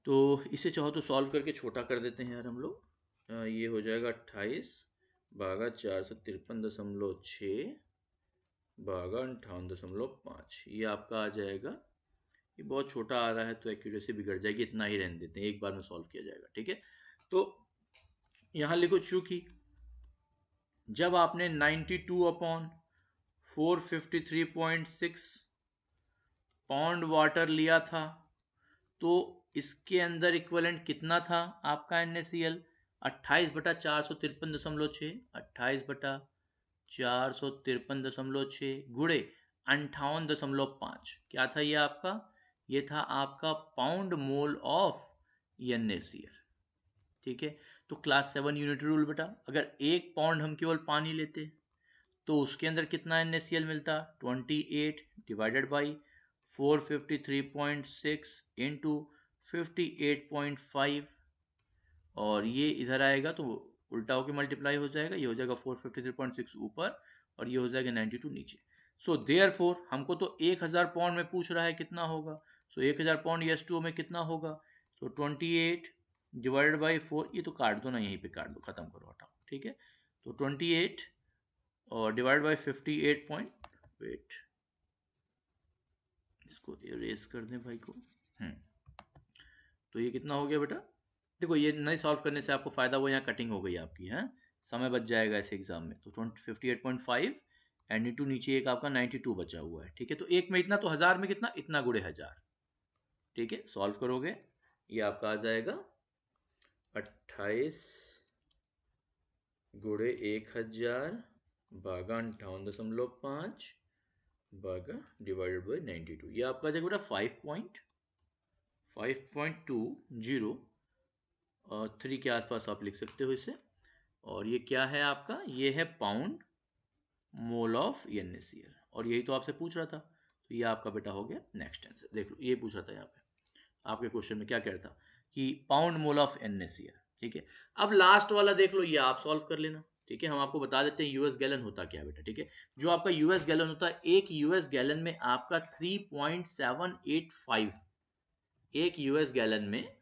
तो इसे चाहो तो सॉल्व करके छोटा कर देते हैं यार हम लोग, ये हो जाएगा 28/453.6 भागा 58.5, ये आपका आ जाएगा, ये बहुत छोटा आ रहा है तो एक्यूरेसी बिगड़ जाएगी, इतना ही रहने देते हैं, एक बार में सॉल्व किया जाएगा। ठीक है, तो यहाँ लिखो चूंकि जब आपने 92/453.6 पाउंड वाटर लिया था तो इसके अंदर इक्विवेलेंट कितना था आपका NaCl, 28/453.6, 28/453.6 गुड़े 58.5, क्या था ये आपका, ये था आपका पाउंड मोल ऑफ NaCl। ठीक है, तो क्लास 7 यूनिट रूल बेटा, अगर एक पाउंड हम केवल पानी लेते तो उसके अंदर कितना NaCl मिलता, 28 डिवाइडेड बाई 453.6 इंटू 58.5, और ये इधर आएगा तो उल्टा होकर मल्टीप्लाई हो जाएगा, ये हो जाएगा 453.6 ऊपर और ये हो जाएगा 92 नीचे। सो देयरफॉर हमको तो 1000 पाउंड में पूछ रहा है कितना होगा, सो 1000 पाउंड H2O में कितना होगा, सो 28 डिवाइडेड बाई 4, ये तो काट दो ना, यहीं पे काट दो, खत्म करो हटाओ। ठीक है, तो 28 और डिवाइड बाई 58 पॉइंट, वेट इसको इरेज कर दें भाई को, तो ये कितना हो गया बेटा, देखो ये नहीं सॉल्व करने से आपको फायदा हुआ, यहाँ कटिंग हो गई आपकी है, समय बच जाएगा ऐसे एग्जाम में, तो 58.5 एंड इंटू नीचे एक आपका 92 बचा हुआ है। ठीक है, तो एक में इतना तो 1000 में कितना, इतना गुड़े 1000। ठीक है, सॉल्व करोगे ये आपका आ जाएगा 28 गुड़े 1000 भागा 58.5 भागा डिवाइडेड बाई 92, ये आपका आ जाएगा बेटा 5.3 के आसपास आप लिख सकते हो इसे, और ये क्या है आपका, ये है पाउंड मोल ऑफ NaCl, और यही तो आपसे पूछ रहा था, तो ये आपका बेटा हो गया नेक्स्ट आंसर। देख लो ये पूछ रहा था यहाँ पे आपके क्वेश्चन में, क्या कह रहा था कि पाउंड मोल ऑफ NaCl। ठीक है, अब लास्ट वाला देख लो, ये आप सॉल्व कर लेना। ठीक है, हम आपको बता देते हैं यूएस गैलन होता क्या बेटा। ठीक है, जो आपका यूएस गैलन होता है, एक यूएस गैलन में आपका 3.785, एक यूएस गैलन में,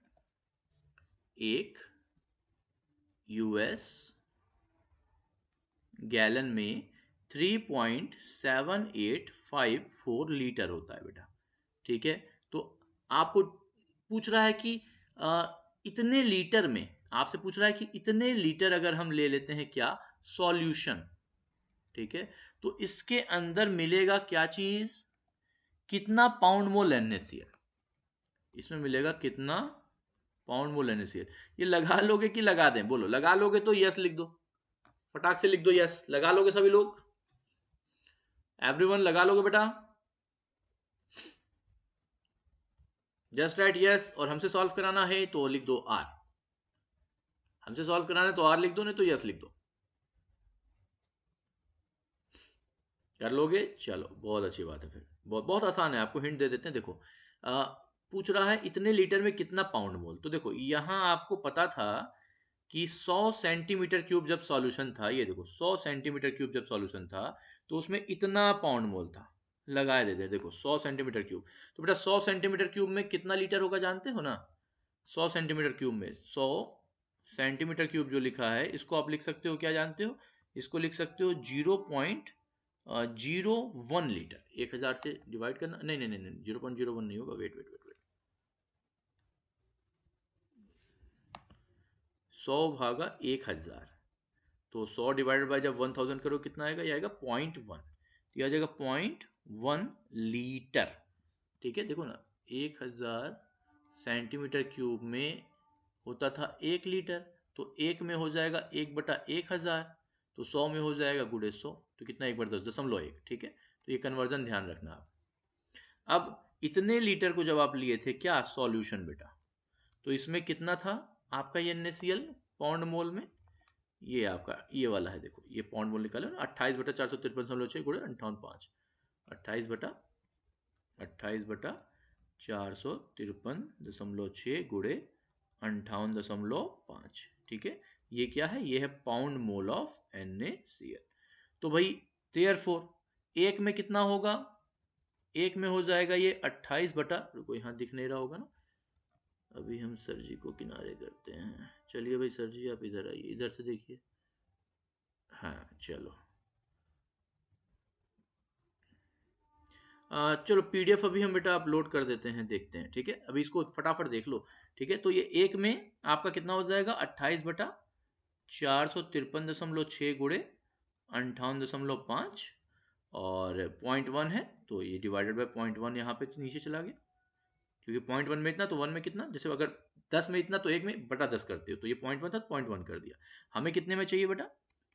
एक यूएस गैलन में 3.7854 लीटर होता है बेटा। ठीक है, तो आपको पूछ रहा है कि इतने लीटर में, आपसे पूछ रहा है कि इतने लीटर अगर हम ले लेते हैं क्या, सॉल्यूशन, ठीक है, तो इसके अंदर मिलेगा क्या चीज, कितना पाउंड मोल NaCl, इसमें मिलेगा कितना पाउंड मोल NaCl। ये लगा लोगे कि लगा दें, बोलो, लगा लोगे तो यस लिख दो, फटाक से लिख दो यस, लगा लोगे सभी लोग, एवरीवन लगा लोगे बेटा, जस्ट राइट यस। और हमसे सॉल्व कराना है तो लिख दो आर, हमसे सॉल्व कराना है तो आर लिख दो, नहीं तो यस लिख दो, कर लोगे, चलो बहुत अच्छी बात है। फिर बहुत बहुत आसान है, आपको हिंट दे देते हैं, देखो पूछ रहा है इतने लीटर में कितना पाउंड मोल, तो देखो यहां आपको पता था कि 100 सेंटीमीटर क्यूब जब सॉल्यूशन था, ये देखो 100 सेंटीमीटर क्यूब जब सॉल्यूशन था तो उसमें इतना पाउंड मोल था, लगाए देते, देखो 100 सेंटीमीटर क्यूब, तो बेटा 100 सेंटीमीटर क्यूब में कितना लीटर होगा जानते हो ना, 100 सेंटीमीटर क्यूब में 100 सेंटीमीटर क्यूब जो लिखा है इसको आप लिख सकते हो, क्या जानते हो, इसको लिख सकते हो 0.01 लीटर, 1000 से डिवाइड करना, नहीं नहीं नहीं नहीं 0.01 नहीं होगा, वेट वेट वेट वेट, 100 भागा 1000, तो 100 डिवाइडेड बाय जब 1000 करो कितना आएगा, ये आएगा 0.1, तो आ जाएगा 0.1 लीटर। ठीक है, देखो ना 1000 सेंटीमीटर क्यूब में होता था 1 लीटर, तो 1 में हो जाएगा 1/1000, तो 100 में हो जाएगा गुणे 100, तो कितना 1/10.1, ठीक है, तो ये कन्वर्जन ध्यान रखना आप। अब इतने लीटर को जब आप लिए थे क्या, सॉल्यूशन बेटा, तो इसमें कितना था आपका ये NaCl पाउंड मोल में, ये आपका ये वाला है, देखो ये पाउंड मोल निकालो ना, 28/453.6 गुणे 58.5, 28/453.6 गुणे 58.5, ठीक है, ये क्या है, ये है पाउंड मोल ऑफ NaCl। तो भाई देयरफॉर एक में कितना होगा, एक में हो जाएगा ये 28 बटा, रुको यहाँ दिख नहीं रहा होगा ना, अभी हम सर जी को किनारे करते हैं, चलिए भाई सर जी आप इधर आइए, इधर से देखिए, हाँ चलो चलो PDF अभी हम बेटा अपलोड कर देते हैं, देखते हैं, ठीक है, अभी इसको फटाफट देख लो, ठीक है, तो ये एक में आपका कितना हो जाएगा 28/453.6 गुणे 58.5, और 0.1 है तो ये डिवाइडेड बाय 0.1 यहाँ पे नीचे चला गया, क्योंकि 0.1 में इतना तो 1 में कितना, जैसे अगर 10 में इतना तो 1 में बटा 10 करते हो, तो ये 0.1 था, 0.1 कर दिया, हमें कितने में चाहिए बेटा,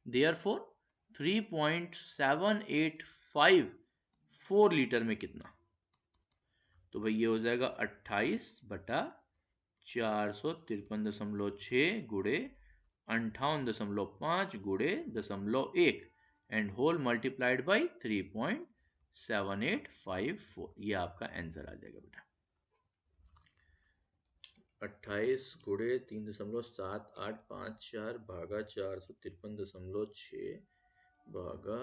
देयरफॉर 3.785 लीटर में कितना, तो भाई ये हो जाएगा 28/453.6 गुणे 58.5 गुणे 0.1 एंड होल मल्टीप्लाइड बाई 3.7854, ये आपका आंसर आ जाएगा बेटा, 28 गुणे 3.7854 भागा 453.6 भागा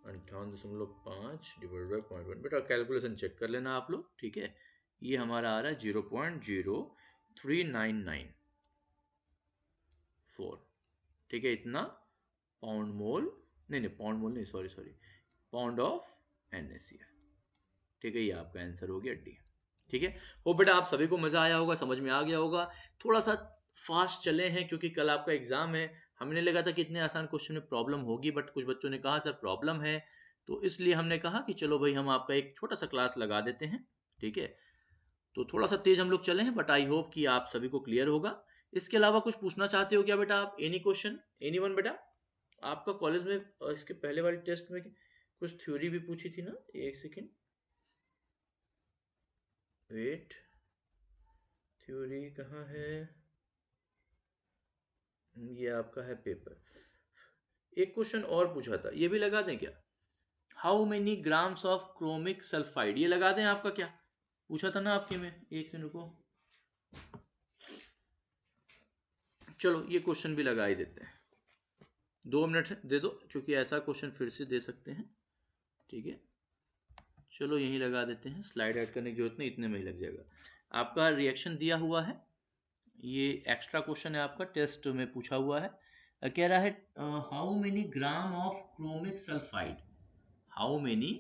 58.5 डिवाइड बाई 0.1, बेटा कैलकुलेशन चेक कर लेना आप लोग, ठीक है, ये हमारा आ रहा है 0.03994, ठीक है, इतना पाउंड मोल, नहीं नहीं पाउंड मोल नहीं, sorry sorry, pound of NaCl, ठीक है, ये आपका आंसर हो गया डी, ठीक है। हो बेटा आप सभी को मजा आया होगा, समझ में आ गया होगा, थोड़ा सा फास्ट चले हैं क्योंकि कल आपका एग्जाम है, हमने लगा था कि इतने आसान क्वेश्चन में प्रॉब्लम होगी, बट कुछ बच्चों ने कहा सर प्रॉब्लम है, तो इसलिए हमने कहा कि चलो भाई हम आपका एक छोटा सा क्लास लगा देते हैं, ठीक है, तो थोड़ा सा तेज हम लोग चले हैं, बट आई होप कि आप सभी को क्लियर होगा। इसके अलावा कुछ पूछना चाहते हो क्या बेटा आप, एनी क्वेश्चन, एनीवन बेटा, आपका कॉलेज में इसके पहले वाले टेस्ट में कुछ थ्योरी भी पूछी थी ना, एक सेकेंड वेट, थ्योरी कहाँ है, ये आपका है पेपर, एक क्वेश्चन और पूछा था, ये भी लगा दें क्या, how many grams of chromic sulphide, ये लगा दें आपका, क्या पूछा था ना आपके में, एक से रुको, चलो ये क्वेश्चन भी लगा ही देते हैं, 2 मिनट दे दो क्योंकि ऐसा क्वेश्चन फिर से दे सकते हैं, ठीक है, चलो यहीं लगा देते हैं, स्लाइड ऐड करने की जरूरत नहीं, इतने में ही लग जाएगा, आपका रिएक्शन दिया हुआ है, ये एक्स्ट्रा क्वेश्चन है आपका, टेस्ट में पूछा हुआ है, कह रहा है how many gram of chromic sulphide, how many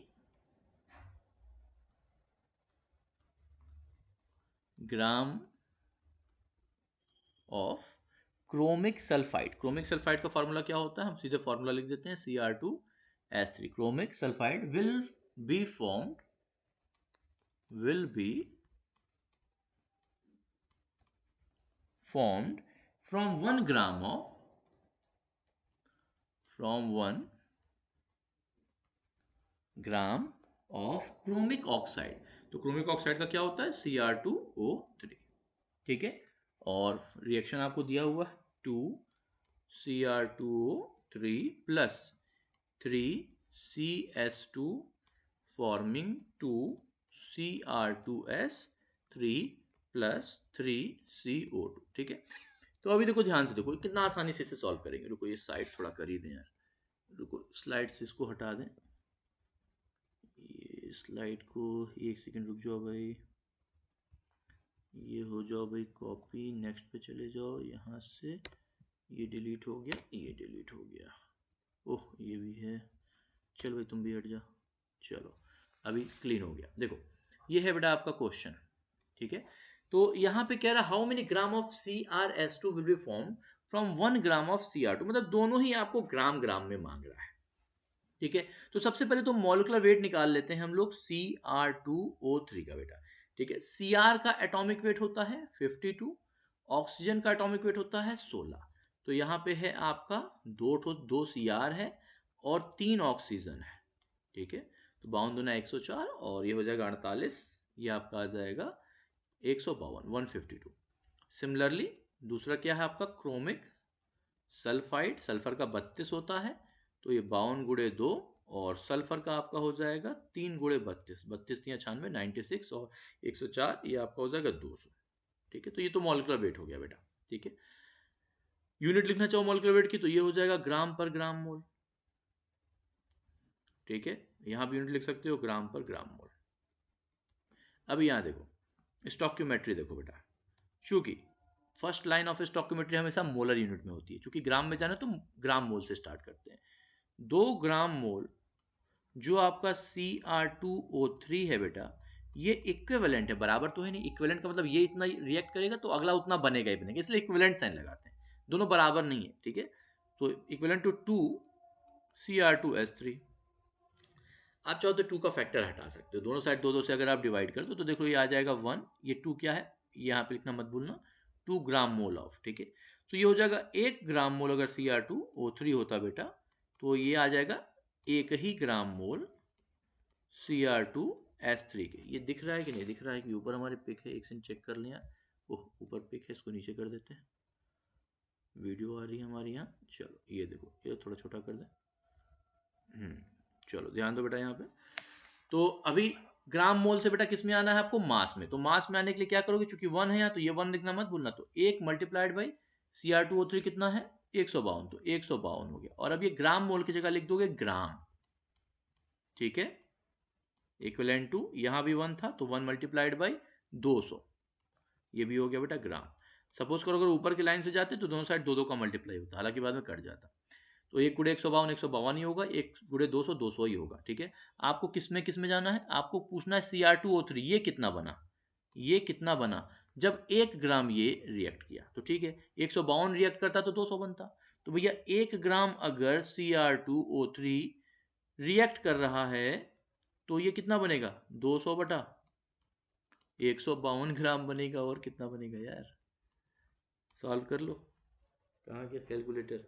gram of chromic sulphide. Chromic sulphide का फॉर्मूला क्या होता है, हम सीधे फॉर्मूला लिख देते हैं Cr2S3। Chromic sulphide will be formed, will be formed from 1 gram of, from 1 gram of chromic oxide। तो क्रोमिक ऑक्साइड का क्या होता है Cr2O3, ठीक है। और रिएक्शन आपको दिया हुआ है 2 Cr2O3 plus 3CS2 forming 2 Cr2S3 plus 3CO2, ठीक है। तो अभी देखो ध्यान से देखो कितना आसानी से इसे सॉल्व करेंगे। रुको ये साइड थोड़ा कर ही दें यार, रुको स्लाइड से इसको हटा दें, ये स्लाइड को, एक सेकंड रुक जाओ भाई, ये हो जाओ भाई कॉपी, नेक्स्ट पे चले जाओ, यहाँ से ये डिलीट हो गया, ये डिलीट हो गया, ओह ये भी है, चल भाई तुम भी हट जा, चलो अभी क्लीन हो गया। देखो ये है बेटा आपका क्वेश्चन, ठीक है। तो यहाँ पे कह रहा how many gram of Crs2 will be form from 1 gram of Cr2, मतलब दोनों ही आपको ग्राम ग्राम में मांग रहा है, ठीक है। तो सबसे पहले तो मॉलिक्यूलर वेट निकाल लेते हैं हम लोग Cr2O3 का बेटा, ठीक है। Cr का एटॉमिक वेट होता है 52, ऑक्सीजन का एटॉमिक वेट होता है 16। तो यहाँ पे है आपका दो Cr है और 3 ऑक्सीजन है, ठीक है। तो 52 दूना 104 और ये हो जाएगा 48, ये आपका आ जाएगा 152, 152। सिमिलरली दूसरा क्या है आपका क्रोमिक सल्फाइड, सल्फर का 32 होता है, तो ये 52 गुणे 2 और सल्फर का आपका हो जाएगा 3 गुणे 32, 32 3 96, 96 और 104, ये आपका हो जाएगा 200, ठीक है। तो ये तो मॉलिक्यूलर वेट हो गया बेटा, ठीक है। यूनिट लिखना चाहो मॉलिक्यूलर वेट की तो ये हो जाएगा ग्राम पर ग्राम मोल, ठीक है। यहां भी यूनिट लिख सकते हो ग्राम पर ग्राम मोल। अब यहां देखो स्टोइकियोमेट्री देखो बेटा, चूंकि फर्स्ट लाइन ऑफ स्टोइकियोमेट्री हमेशा मोलर यूनिट में होती है, चूंकि ग्राम में जाना तो ग्राम मोल से स्टार्ट करते हैं। 2 ग्राम मोल जो आपका Cr2O3 है बेटा, ये इक्विवेलेंट है, बराबर तो है नहीं, इक्विवेलेंट का मतलब ये इतना रिएक्ट करेगा तो अगला उतना बनेगा ही बनेगा, इसलिए इक्विवेलेंट साइन लगाते हैं, दोनों बराबर नहीं है, ठीक है। तो इक्विवेलेंट टू 2 Cr2S3। आप चाहो तो 2 का फैक्टर हटा सकते हो, दोनों साइड 2 से अगर आप डिवाइड कर दो तो देखो ये आ जाएगा 1, ये 2 क्या है यहाँ पे लिखना मत भूलना, 2 ग्राम मोल ऑफ, ठीक है। तो ये हो जाएगा 1 ग्राम मोल अगर Cr2O3 होता बेटा, तो ये आ जाएगा 1 ही ग्राम मोल Cr2S3 के। ये दिख रहा है कि नहीं दिख रहा है कि ऊपर हमारे पिक है, एक सेकंड चेक कर लिया, ओह ऊपर पिक है, इसको नीचे कर देते हैं, वीडियो आ रही है हमारी यहाँ, चलो ये देखो ये थोड़ा छोटा कर दें, चलो ध्यान दो बेटा यहाँ पे। तो अभी ग्राम मोल से बेटा किस में आना है आपको, मास में। तो मास में आने के लिए क्या करोगे, चूंकि 1 है यहाँ तो ये 1 लिखना मत भूलना, तो 1 मल्टीप्लाइड बाई Cr2O3 कितना है 152, तो 152 हो गया। और अब ये ग्राम मोल की जगह लिख दोगे ग्राम, ठीक है। इक्विवेलेंट टू यहाँ भी 1 था तो 1 मल्टीप्लाइड बाई 200, ये भी हो गया बेटा ग्राम। सपोज करो अगर ऊपर की लाइन से जाते तो दोनों साइड 2 का मल्टीप्लाई होता, हालांकि बाद में कट जाता। तो 1 गुणे 152 152 ही होगा, 1 गुणे 200 200 ही होगा, ठीक है। आपको किस में जाना है, आपको पूछना है Cr2O3 ये कितना बना, ये कितना बना जब 1 ग्राम ये रिएक्ट किया, तो ठीक है 152 रिएक्ट करता तो 200 बनता। तो भैया 1 ग्राम अगर Cr2O3 रिएक्ट कर रहा है तो ये कितना बनेगा 200 बटा 152 ग्राम बनेगा, और कितना बनेगा यार, सॉल्व कर लो, कहाँ गया कैलकुलेटर,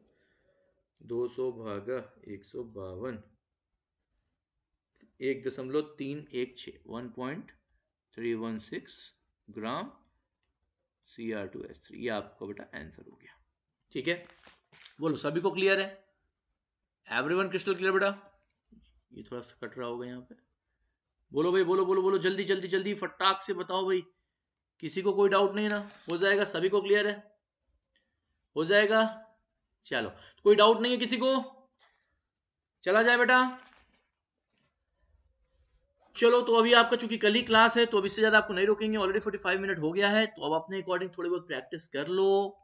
200 भागा 152, 1.316, 1.316 ग्राम Cr2S3, ये आपका बेटा आंसर हो गया, ठीक है। बोलो सभी को क्लियर है, एवरीवन क्रिस्टल क्लियर बेटा, ये थोड़ा सा कट रहा होगा यहाँ पे, बोलो भाई बोलो बोलो बोलो जल्दी जल्दी जल्दी फटाक से बताओ भाई, किसी को कोई डाउट नहीं ना, हो जाएगा, सभी को क्लियर है, हो जाएगा, चलो कोई डाउट नहीं है किसी को, चला जाए बेटा। चलो तो अभी आपका चूंकि कल ही क्लास है तो अब इससे ज्यादा आपको नहीं रोकेंगे, ऑलरेडी 45 मिनट हो गया है, तो अब अपने अकॉर्डिंग थोड़ी बहुत प्रैक्टिस कर लो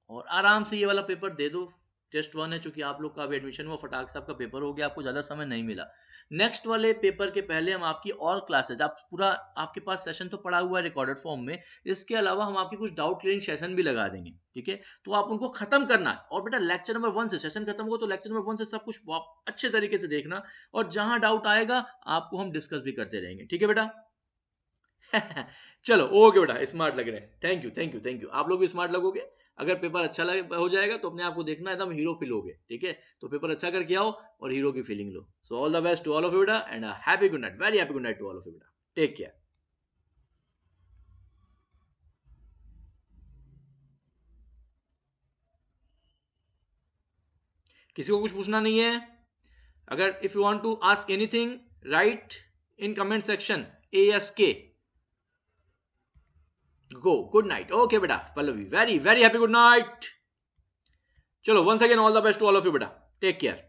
और आराम से ये वाला पेपर दे दो, टेस्ट 1 है, चूंकि आप लोग का अभी एडमिशन हुआ, फटाक से आपका पेपर हो गया, आपको ज़्यादा समय नहीं मिला। नेक्स्ट वाले पेपर के पहले हम आपकी और क्लासेज, आप पूरा आपके पास सेशन तो पड़ा हुआ है रिकॉर्डेड फॉर्म में, इसके अलावा हम आपके कुछ डाउट क्लियरिंग सेशन भी लगा देंगे, ठीक है? तो आप उनको खत्म करना है, और बेटा लेक्चर नंबर 1 से सेशन खत्म हो तो लेक्चर नंबर 1 से सब कुछ अच्छे तरीके से देखना, और जहां डाउट आएगा आपको हम डिस्कस भी करते रहेंगे, ठीक है बेटा? चलो ओके बेटा, स्मार्ट लग रहे हैं, thank you thank you thank you. आप लोग भी स्मार्ट लगोगे, अगर पेपर अच्छा लगे हो जाएगा तो अपने आप को देखना एकदम हीरो फील होगे, ठीक है? तो पेपर अच्छा करके आओ और हीरो की फीलिंग लो। So all the best to all of you बेटा, and happy good night, very happy good night to all of you बेटा, टेक केयर। किसी को कुछ पूछना नहीं है? अगर if you want to ask anything, write in comment section ASK। Go, good night, okay बेटा, Pallavi, very very happy good night. चलो once again all the best to all of you बेटा, टेक केयर।